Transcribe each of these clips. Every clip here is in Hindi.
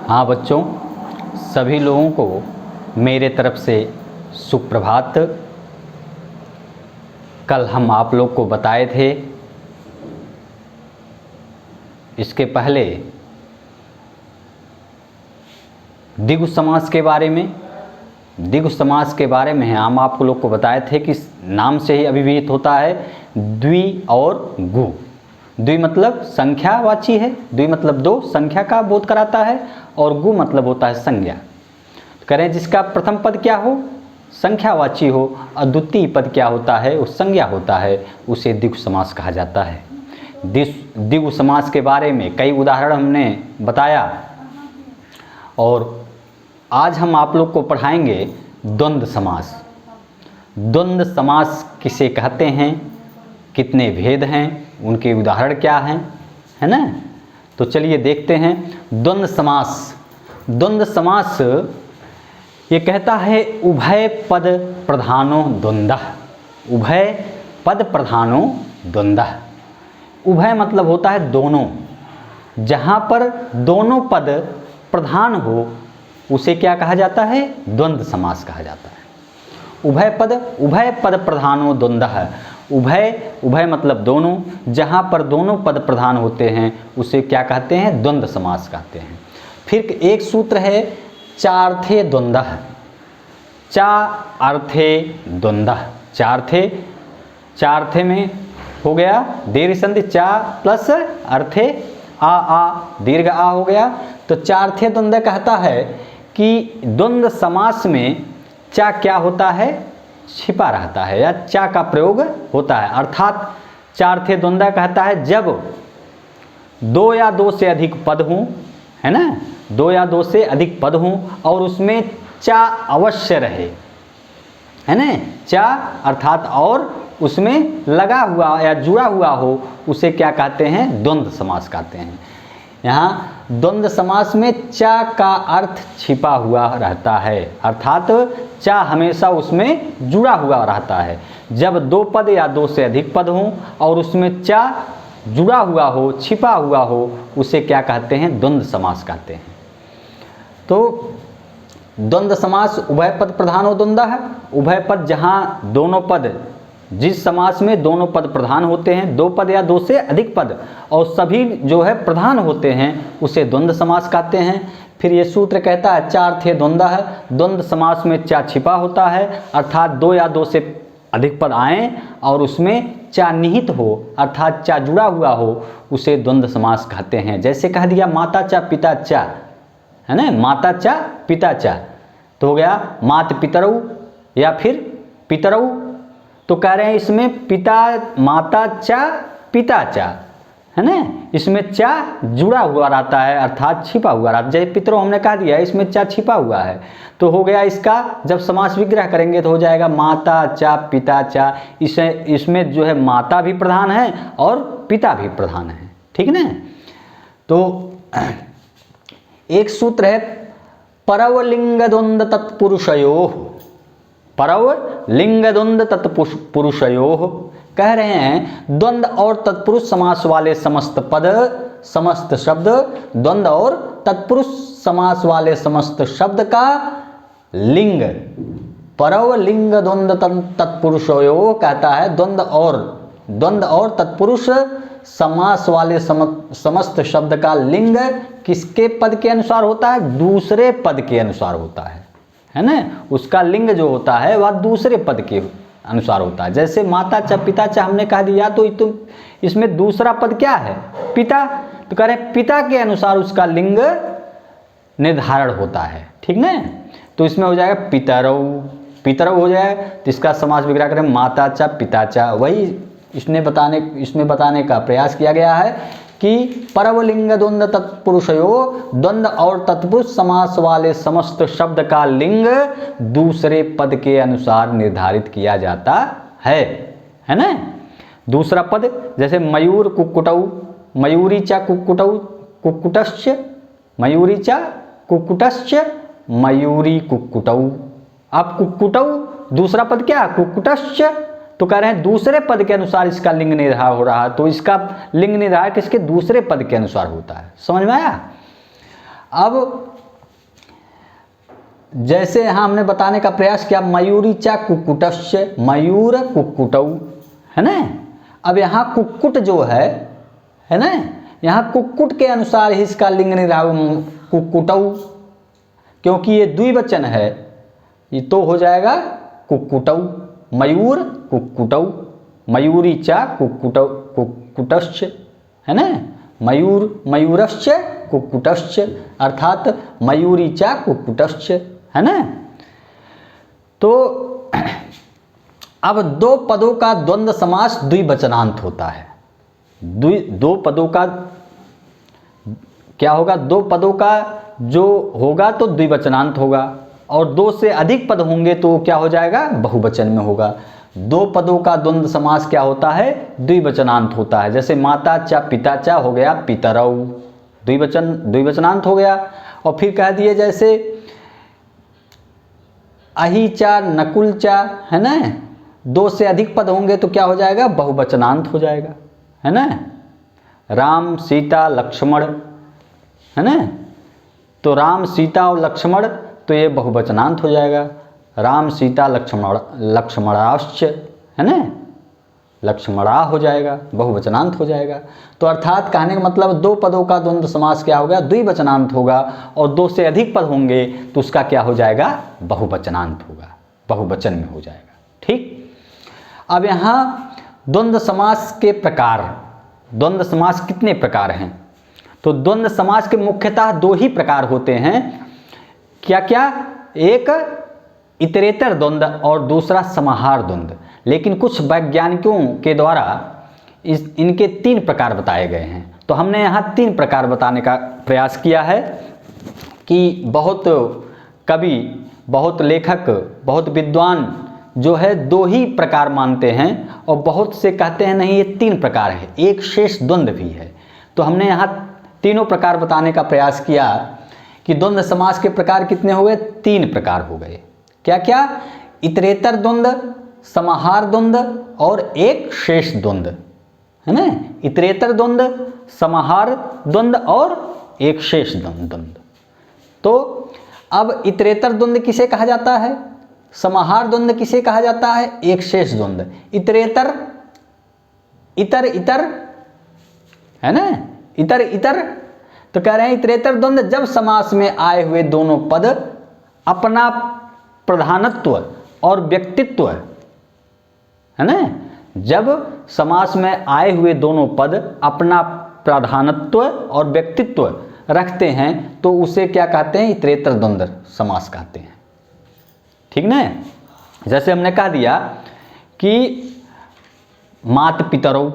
हाँ बच्चों, सभी लोगों को मेरे तरफ से सुप्रभात। कल हम आप लोग को बताए थे इसके पहले द्विगु समास के बारे में। द्विगु समास के बारे में हम आप लोग को बताए थे कि नाम से ही अभिहित होता है द्वि और गु। द्वि मतलब संख्यावाची है, द्वि मतलब दो, संख्या का बोध कराता है, और गु मतलब होता है संज्ञा। तो करें जिसका प्रथम पद क्या हो, संख्यावाची हो, और द्वितीय पद क्या होता है, वो संज्ञा होता है, उसे द्विगु समास कहा जाता है। द्विगु समास के बारे में कई उदाहरण हमने बताया, और आज हम आप लोग को पढ़ाएंगे द्वंद्व समास। द्वंद्व समास किसे कहते हैं, कितने भेद हैं, उनके उदाहरण क्या हैं, है ना। तो चलिए देखते हैं द्वंद्व समास। द्वंद्व समास ये कहता है उभय पद प्रधानो द्वंद्वः। उभय पद प्रधानो द्वंद्वः। उभय मतलब होता है दोनों। जहाँ पर दोनों पद प्रधान हो उसे क्या कहा जाता है, द्वंद्व समास कहा जाता है। उभय पद प्रधानो द्वंद्वः। उभय मतलब दोनों, जहाँ पर दोनों पद प्रधान होते हैं उसे क्या कहते हैं, द्वंद्व समास कहते हैं। फिर एक सूत्र है चार्थे द्वंद्वः। चार्थे द्वंद्वः। चार्थे में हो गया दीर्घ संधि चा प्लस अर्थे आ दीर्घ आ हो गया। तो चार्थे द्वंद्व कहता है कि द्वंद्व समास में चा क्या होता है, छिपा रहता है, या चा का प्रयोग होता है। अर्थात चार्थे द्वंद्व कहता है जब दो या दो से अधिक पद हों, है ना, दो या दो से अधिक पद हों और उसमें चा अवश्य रहे, है ना। चा अर्थात और उसमें लगा हुआ या जुड़ा हुआ हो, उसे क्या कहते हैं, द्वंद्व समास कहते हैं। यहाँ द्वंद्व समास में चा का अर्थ छिपा हुआ रहता है, अर्थात चा हमेशा उसमें जुड़ा हुआ रहता है। जब दो पद या दो से अधिक पद हों और उसमें चा जुड़ा हुआ हो, छिपा हुआ हो, उसे क्या कहते हैं, द्वंद्व समास कहते हैं। तो द्वंद्व समास उभय पद प्रधानो द्वंद्वः है। उभय पद जहाँ दोनों पद, जिस समास में दोनों पद प्रधान होते हैं, दो पद या दो से अधिक पद और सभी जो है प्रधान होते हैं, उसे द्वंद्व समास कहते हैं। फिर ये सूत्र कहता है चार्थे द्वंद्वः। द्वंद्व समास में चा छिपा होता है, अर्थात दो या दो से अधिक पद आएँ और उसमें चा निहित हो, अर्थात चा जुड़ा हुआ हो, उसे द्वंद्व समास कहते हैं। जैसे कह दिया माता चा पिता चा, है ना, माता चा पिता चा, तो हो गया मात पितरऊ या फिर पितरऊ। तो कह रहे हैं इसमें पिता माता चा पिता चा, है ना, इसमें चा जुड़ा हुआ रहता है, अर्थात छिपा हुआ रहता है। जैसे पितरों हमने कह दिया इसमें चा छिपा हुआ है, तो हो गया इसका जब समास विग्रह करेंगे तो हो जाएगा माता चा पिता चा। इसमें जो है माता भी प्रधान है और पिता भी प्रधान है, ठीक ना। तो एक सूत्र है परवलिंग द्वंद्व तत्पुरुषयोः। परवलिंग द्वंद्व तत्पुरुषयोः कह रहे हैं द्वंद्व और तत्पुरुष समास वाले समस्त पद, समस्त शब्द, द्वंद्व और तत्पुरुष समास वाले समस्त शब्द का लिंग। परवलिंग द्वंद्व तत्पुरुषयोः कहता है द्वंद्व और तत्पुरुष समास वाले समस्त शब्द का लिंग किसके पद के अनुसार होता है, दूसरे पद के अनुसार होता है ना। उसका लिंग जो होता है वह दूसरे पद के अनुसार होता है। जैसे माता चा पिता चा हमने कह दिया, तो इसमें दूसरा पद क्या है, पिता, तो कह रहे हैं पिता के अनुसार उसका लिंग निर्धारण होता है, ठीक ना। तो इसमें हो जाएगा पितरऊ हो जाएगा, तो इसका समास विग्रह करें माता चा पिता चा। वही इसमें बताने का प्रयास किया गया है कि परवलिंग द्वंद्व तत्पुरुषयोः द्वंद्व और तत्पुरुष समास वाले समस्त शब्द का लिंग दूसरे पद के अनुसार निर्धारित किया जाता है ना। दूसरा पद जैसे मयूर कुक्कुटौ, मयूरी चा कुक्कुटौ कुक्कुटश्च, मयूरी चा कुक्कुटश्च मयूरी कुक्कुटौ। अब कुक्कुटौ दूसरा पद क्या, कुक्कुटश्च, तो कह रहे हैं दूसरे पद के अनुसार इसका लिंग निर्धारण हो रहा है, तो इसका लिंग निर्धारण किसके, दूसरे पद के अनुसार होता है। समझ में आया। अब जैसे यहाँ हमने बताने का प्रयास किया मयूरी चा कुक्कुटस्य, मयूर कुक्कुटौ, है ना। अब यहाँ कुक्कुट जो है ना, यहाँ कुक्कुट के अनुसार ही इसका लिंग निर्धारण कुक्कुटौ, क्योंकि ये द्विवचन है, ये तो हो जाएगा कुक्कुटौ, मयूर कुक्कुटौ, मयूरी चा कुक्कुटौ कुक्कुटस्य, है ना, मयूर मयूरस्य कुक्कुटस्य, अर्थात मयूरी चा कुक्कुटस्य, है ना। तो अब दो पदों का द्वंद्व समास द्विवचनांत होता है। दो पदों का क्या होगा, दो पदों का जो होगा तो द्विवचनांत होगा, और दो से अधिक पद होंगे तो क्या हो जाएगा, बहुवचन में होगा। दो पदों का द्वंद्व समास क्या होता है, द्विवचनांत होता है। जैसे माता चा पिता चा हो गया पितरौ, द्विवचनांत हो गया। और फिर कह दिए जैसे अहि चा नकुल चा, है ना, दो से अधिक पद होंगे तो क्या हो जाएगा, बहुवचनांत हो जाएगा, है ना। राम सीता लक्ष्मण, है ना, तो राम सीता और लक्ष्मण तो ये बहुवचनांत हो जाएगा, राम सीता लक्ष्मणाश्च, है ना, लक्ष्मणा हो जाएगा, बहुवचनांत हो जाएगा। तो अर्थात कहने का मतलब दो पदों का द्वंद्व समास क्या होगा, द्विवचनांत होगा, और दो से अधिक पद होंगे तो उसका क्या हो जाएगा, बहुवचनांत होगा, बहुवचन में हो जाएगा। ठीक। अब यहाँ द्वंद्व समास के प्रकार, द्वंद्व समास कितने प्रकार हैं, तो द्वंद्व समास के मुख्यतः दो ही प्रकार होते हैं। क्या क्या, एक इतरेतर द्वंद्व और दूसरा समाहार द्वंद्व। लेकिन कुछ वैज्ञानिकों के द्वारा इनके तीन प्रकार बताए गए हैं। तो हमने यहाँ तीन प्रकार बताने का प्रयास किया है कि बहुत कवि, बहुत लेखक, बहुत विद्वान जो है दो ही प्रकार मानते हैं, और बहुत से कहते हैं नहीं ये तीन प्रकार है, एक शेष द्वंद्व भी है। तो हमने यहाँ तीनों प्रकार बताने का प्रयास किया कि द्वंद्व समास के प्रकार कितने हो गए, तीन प्रकार हो गए। क्या क्या, इतरेतर द्वंद्व, समाहार द्वंद्व और एक शेष द्वंद्व, है ना। इतरेतर द्वंद्व, समाहार द्वंद्व और एक शेष द्वंद्व। तो अब इतरेतर द्वंद्व किसे कहा जाता है, समाहार द्वंद्व किसे कहा जाता है, एक शेष द्वंद्व। इतरेतर, इतर इतर, है ना, इतर इतर। तो कह रहे हैं इतरेतर द्वंद्व जब समास में आए हुए दोनों पद अपना प्रधानत्व और व्यक्तित्व, है ना, जब समास में आए हुए दोनों पद अपना प्रधानत्व और व्यक्तित्व रखते हैं तो उसे क्या कहते हैं, इतरेतर द्वंद्व समास कहते हैं। ठीक ना। जैसे हमने कह दिया कि मात पितरौ,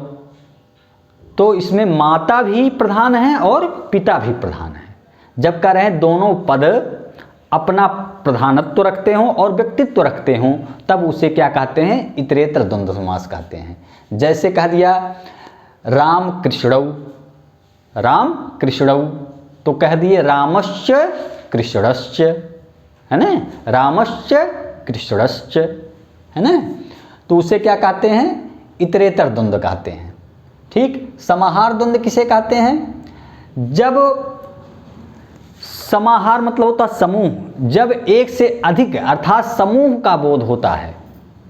तो इसमें माता भी प्रधान है और पिता भी प्रधान है। जब कह रहे हैं दोनों पद अपना प्रधानत्व रखते हों और व्यक्तित्व रखते हों तब उसे क्या कहते हैं, इतरेतर द्वंद्व समास कहते हैं। जैसे कह दिया राम कृष्णौ, राम कृष्णौ, तो कह दिए रामश्च कृष्णश्च, है ना, रामश्च कृष्णश्च, है ना, तो उसे क्या कहते हैं, इतरेतर द्वंद्व कहते हैं। ठीक। समाहार द्वंद्व किसे कहते हैं, जब समाहार मतलब होता समूह, जब एक से अधिक अर्थात समूह का बोध होता है,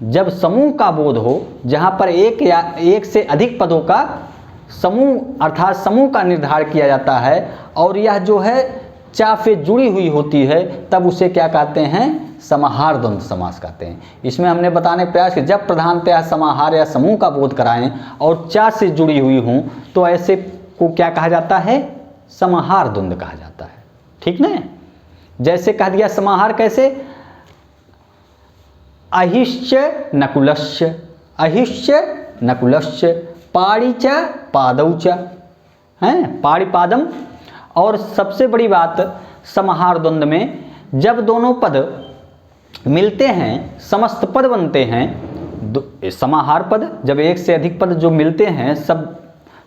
जब समूह का बोध हो, जहां पर एक या एक से अधिक पदों का समूह अर्थात समूह का निर्धारण किया जाता है और यह जो है चा से जुड़ी हुई होती है, तब उसे क्या कहते हैं, समाहार द्वंद्व समास कहते हैं। इसमें हमने बताने का प्रयास किया जब प्रधानतया समाहार या समूह का बोध कराएं और चा से जुड़ी हुई हों तो ऐसे को क्या कहा जाता है, समाहार द्वंद्व कहा जाता है। ठीक ना। जैसे कह दिया समाहार कैसे, अहिश्च नकुलश्च, अहिश्च नकुलश्च, पाड़ी च पादौ च, हैं, पाड़ी पादम। और सबसे बड़ी बात समाहार द्वंद्व में जब दोनों पद मिलते हैं समस्त पद बनते हैं। समाहार पद जब एक से अधिक पद जो मिलते हैं सब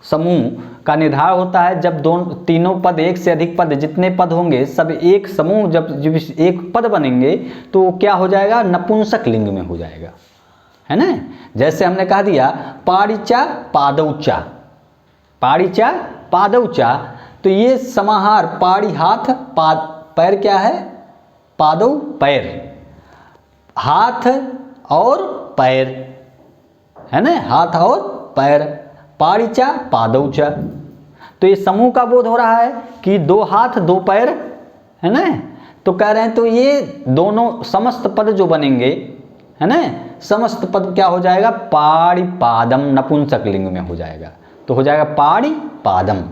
समूह का निर्धारण होता है। जब दोनों तीनों पद एक से अधिक पद जितने पद होंगे सब एक समूह जब एक पद बनेंगे तो क्या हो जाएगा, नपुंसक लिंग में हो जाएगा, है ना। जैसे हमने कह दिया पाड़िचा पादौचा, पाड़िचा पादौचा, तो ये समाहार पाड़ी हाथ, पैर क्या है, पादौ पैर, हाथ और पैर है ना, हाथ और पैर, पाड़ी चा पादौ चा। तो ये समूह का बोध हो रहा है कि दो हाथ दो पैर है ना। तो कह रहे हैं तो ये दोनों समस्त पद जो बनेंगे है ना, समस्त पद क्या हो जाएगा, पाड़ी पादम, नपुंसक लिंग में हो जाएगा। तो हो जाएगा पाड़ी पादम।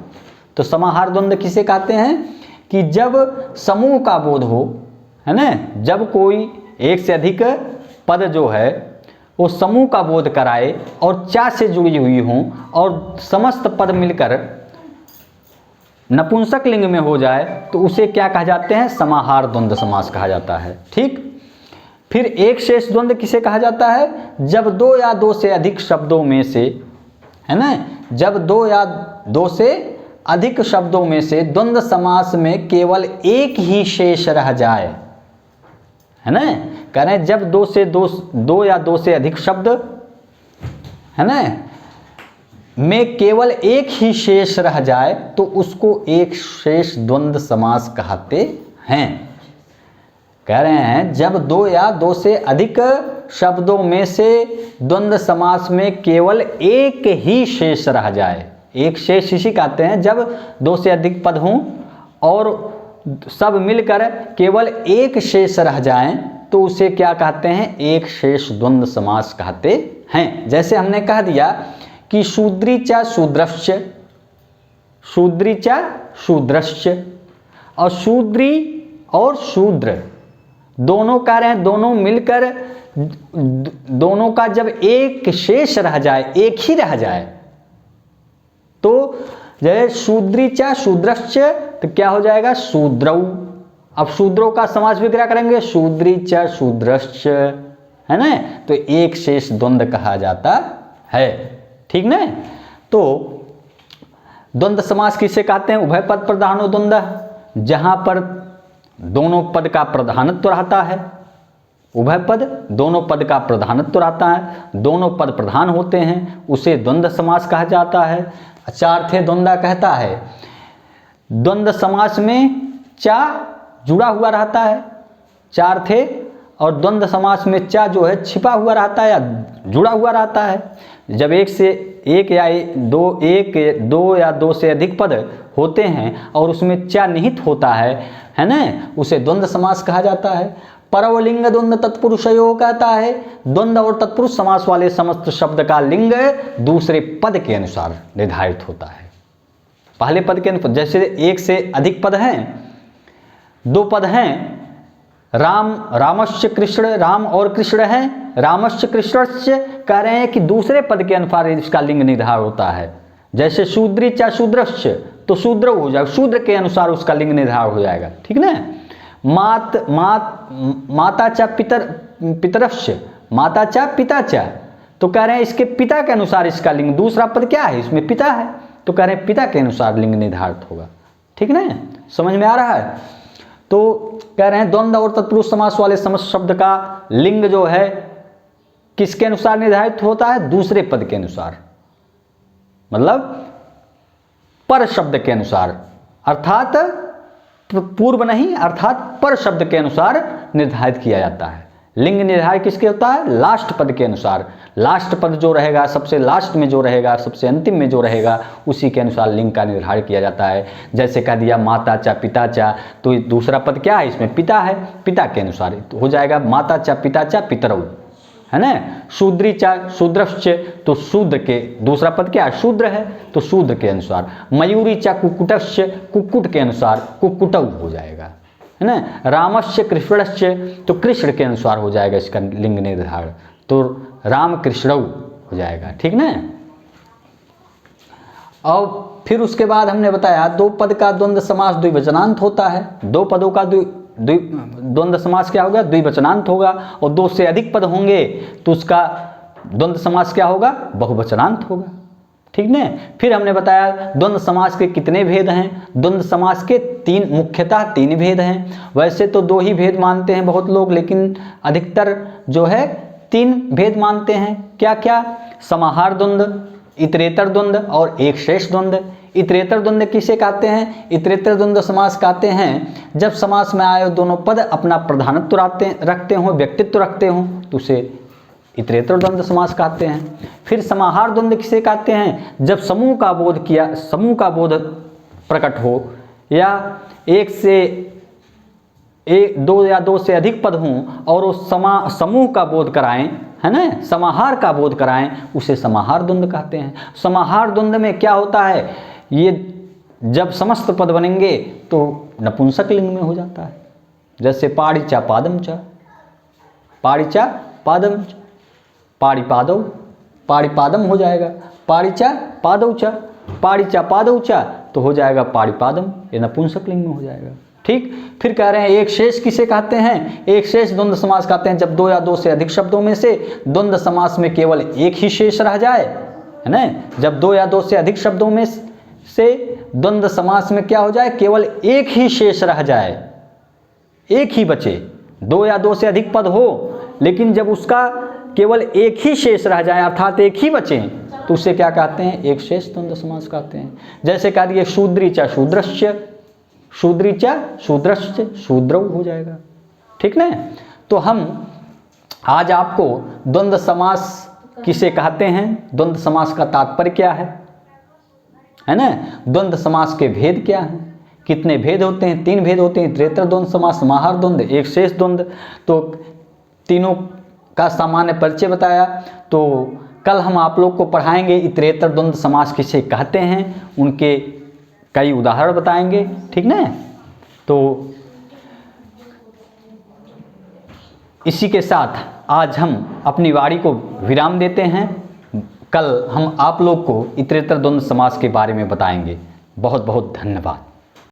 तो समाहार द्वंद्व किसे कहते हैं कि जब समूह का बोध हो है ना, जब कोई एक से अधिक पद जो है वो समूह का बोध कराए और चा से जुड़ी हुई हों और समस्त पद मिलकर नपुंसक लिंग में हो जाए तो उसे क्या कहा जाते हैं, समाहार द्वंद्व समास कहा जाता है। ठीक। फिर एक शेष द्वंद्व किसे कहा जाता है, जब दो या दो से अधिक शब्दों में से है ना, जब दो या दो से अधिक शब्दों में से द्वंद्व समास में केवल एक ही शेष रह जाए है ना। कह रहे हैं जब दो या दो से अधिक शब्द है ना में केवल एक ही शेष रह जाए तो उसको एक शेष द्वंद्व समास कहते हैं। कह रहे हैं जब दो या दो से अधिक शब्दों में से द्वंद्व समास में केवल एक ही शेष रह जाए, एक शेष इसी कहते हैं जब दो से अधिक पद हों और सब मिलकर केवल एक शेष रह जाएं तो उसे क्या कहते हैं, एक शेष द्वंद्व समास कहते हैं। जैसे हमने कह दिया कि शूद्री चा शूद्रश्च, शूद्री चा शूद्रश्च, और शूद्री और शूद्र दोनों कह रहे हैं, दोनों मिलकर दोनों का जब एक शेष रह जाए, एक ही रह जाए, तो जैसे शूद्री चा शूद्रश्च तो क्या हो जाएगा, शूद्रौ। अब शूद्रों का समास भी क्या करेंगे, शूद्री चा शूद्रश्च है ना, तो एक शेष द्वंद्व कहा जाता है। ठीक ना। तो द्वंद्व समास किसे कहते हैं, उभय पद प्रधानो द्वंद्व, जहां पर दोनों पद का प्रधानत्व रहता है, उभय पद दोनों पद का प्रधानत्व रहता है, दोनों पद प्रधान होते हैं, उसे द्वंद्व समास कहा जाता है। चार्थे द्वंद्व कहता है, द्वंद्व समास में चा जुड़ा हुआ रहता है, चार्थे, और द्वंद्व समास में चा जो है छिपा हुआ रहता है या जुड़ा हुआ रहता है। जब एक से एक या दो या दो से अधिक पद होते हैं और उसमें चा निहित होता है ना, उसे द्वंद्व समास कहा जाता है। परवलिंग द्वंद्व तत्पुरुषयो कहता है, द्वंद्व और तत्पुरुष समास वाले समस्त शब्द का लिंग दूसरे पद के अनुसार निर्धारित होता है। पहले पद के अनुसार, जैसे एक से अधिक पद हैं, दो पद हैं, राम रामश्च कृष्ण, राम और कृष्ण है, रामश्च कृष्णश्च, कह रहे हैं कि दूसरे पद के अनुसार इसका लिंग निर्धार होता है। जैसे शूद्री चा शूद्रश्च तो शूद्र हो जाएगा, शूद्र के अनुसार उसका लिंग निर्धार हो जाएगा। ठीक ना। माता चा पितरश्च, माता चा पिता चा, तो कह रहे हैं इसके पिता के अनुसार इसका लिंग, दूसरा पद क्या है, इसमें पिता है, तो कह रहे हैं पिता के अनुसार लिंग निर्धारित होगा। ठीक ना, समझ में आ रहा है। तो कह रहे हैं द्वंद्व और तत्पुरुष समास वाले समस्त शब्द का लिंग जो है किसके अनुसार निर्धारित होता है, दूसरे पद के अनुसार, मतलब पर शब्द के अनुसार, अर्थात पूर्व नहीं, अर्थात पर शब्द के अनुसार निर्धारित किया जाता है। लिंग निर्धारित किसके होता है, लास्ट पद के अनुसार। लास्ट पद जो रहेगा, सबसे लास्ट में जो रहेगा, सबसे अंतिम में जो रहेगा, उसी के अनुसार लिंग का निर्धारण किया जाता है। जैसे कह दिया माता चा पिता चा, तो दूसरा पद क्या है, इसमें पिता है, पिता के अनुसार हो जाएगा माता चा पिता चा पितरौ है ना। शूद्री चा शूद्रश्च, तो शूद्र के दूसरा पद क्या है, शूद्र है, तो शूद्र के अनुसार। मयूरी चा कुक्कुटश्च, कुक्कुट के अनुसार कुक्कुटौ हो जाएगा है ना। रामश्च कृष्णश्च, तो कृष्ण के अनुसार हो जाएगा इसका लिंग निर्धारण, तो राम कृष्णौ हो जाएगा। ठीक ना। और फिर उसके बाद हमने बताया दो पद का द्वंद्व समास द्विवचनांत होता है। दो पदों का द्वंद्व समास क्या होगा, द्विवचनांत होगा, और दो से अधिक पद होंगे तो उसका द्वंद्व समास क्या होगा, बहुवचनांत होगा। ठीक ना। फिर हमने बताया द्वंद्व समास के कितने भेद हैं, द्वंद्व समास के मुख्यतः तीन भेद हैं। वैसे तो दो ही भेद मानते हैं बहुत लोग, लेकिन अधिकतर जो है तीन भेद मानते हैं। क्या क्या, समाहार द्वंद्व, इतरेतर द्वंद्व और एक शेष द्वंद्व। इतरेतर द्वंद्व किसे कहते हैं? इतरेतर द्वंद्व समास कहते हैं जब समास में आए दोनों पद अपना प्रधानत्व रखते हों, व्यक्तित्व रखते हों, तो उसे इतरेतर द्वंद्व समास कहते हैं। फिर समाहार द्वंद्व किसे कहते हैं? जब समूह का बोध प्रकट हो, या एक से दो या दो से अधिक पद हों और उस समूह का बोध कराएं, है ना, समाहार का बोध कराएं, उसे समाहार द्वंद्व कहते हैं। समाहार द्वंद्व में क्या होता है, ये जब समस्त पद बनेंगे तो नपुंसक लिंग में हो जाता है। जैसे पाड़िचा पादम च, पाड़िचा पादम च, पाड़िपादौ, पाड़िपादम हो जाएगा, पाड़िचा पादौ च, पाड़िचा पादौ च, तो हो जाएगा पाड़िपादम, ये नपुंसक लिंग में हो जाएगा। ठीक। फिर कह रहे हैं एक शेष किसे कहते हैं? एक शेष द्वंद्व समास कहते हैं जब दो या दो से अधिक शब्दों में से द्वंद्व समास में केवल एक ही शेष रह जाए, है ना। जब दो या दो से अधिक शब्दों में से द्वंद्व समास में क्या हो जाए, केवल एक ही शेष रह जाए, एक ही बचे। दो या दो से अधिक पद हो लेकिन जब उसका केवल एक ही शेष रह जाए अर्थात एक ही बचे, तो उसे क्या कहते हैं? एक शेष द्वंद्व समास कहते हैं। जैसे कह दिए शूद्री च शूद्रश्च, शूद्री च शूद्रश्च, शूद्रौ हो जाएगा। ठीक ना। तो हम आज आपको द्वंद्व समास किसे कहते हैं, द्वंद्व समास का तात्पर्य क्या है ना, द्वंद्व समास के भेद क्या हैं, कितने भेद होते हैं? 3 भेद होते हैं, इतरेतर द्वंद्व समास, समाहार द्वंद्व, एक शेष द्वंद्व। तो तीनों का सामान्य परिचय बताया। तो कल हम आप लोग को पढ़ाएंगे इतरेतर द्वंद्व समास किसे कहते हैं, उनके कई उदाहरण बताएंगे। ठीक ना। तो इसी के साथ आज हम अपनी वाणी को विराम देते हैं। कल हम आप लोग को इतरेतर द्वंद्व समास के बारे में बताएंगे। बहुत बहुत धन्यवाद।